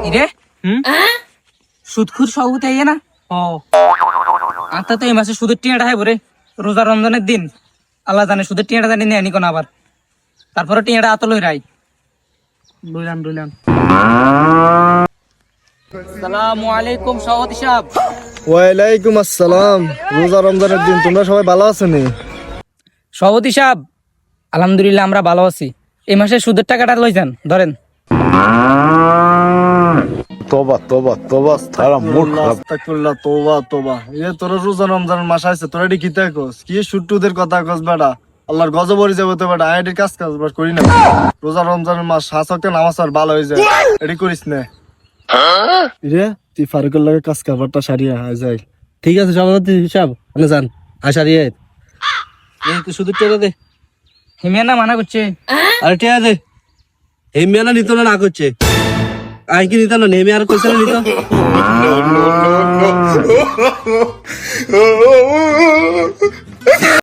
ইরে সুদখুর সভাপতি আইয়ে না আত্মা তো এই মাসে সুদের টিয়াটা হয় বরে রোজা রমজানের দিন আল্লাহ জানে সুদের টিয়াটা জানি নেয়নি কোন আবার তারপরে টিয়াটা আতল হয়ে রাই লইলাম আসসালামু আলাইকুম সভাপতি সাহেব। ওয়ালাইকুম আসসালাম। রোজা রমজানের দিন তোমরা সবাই ভালো আছো নি? সভাপতি সাহেব আলহামদুলিল্লাহ আমরা ভালো আছি। এই মাসে সুদের টাকাটা লই যান ধরেন। তোবা তোবা তোবা তারা মুখ আস্তাগফিরুল্লাহ তোবা তোবা। এ তোরা রোজা রমজানের মাস আইছে তোরা এডি কিতা কস? কি শুট্টুদের কথা কস বেটা? আল্লাহর গজব হয়ে যাবে তো বেটা। আইডি কাজ করি না। রোজা রমজানের মাস 5 ওয়াক্ত নামাজ আর ভালো হয়ে যায়। এডি করিস না। রে তুই ফারুকের লগে কাজ কাভারটা সারিয়া আয় যাই। ঠিক আছে সভাপতি সাহেব আপনি যান আসারিয়ে তুই শুধু টেরা দে। হিমিয়ানা মানা করছে। আরে টেরা দে। হেমিয়ানা নিত না করছে আই কি নিত না নেমে আর কইছে না নিত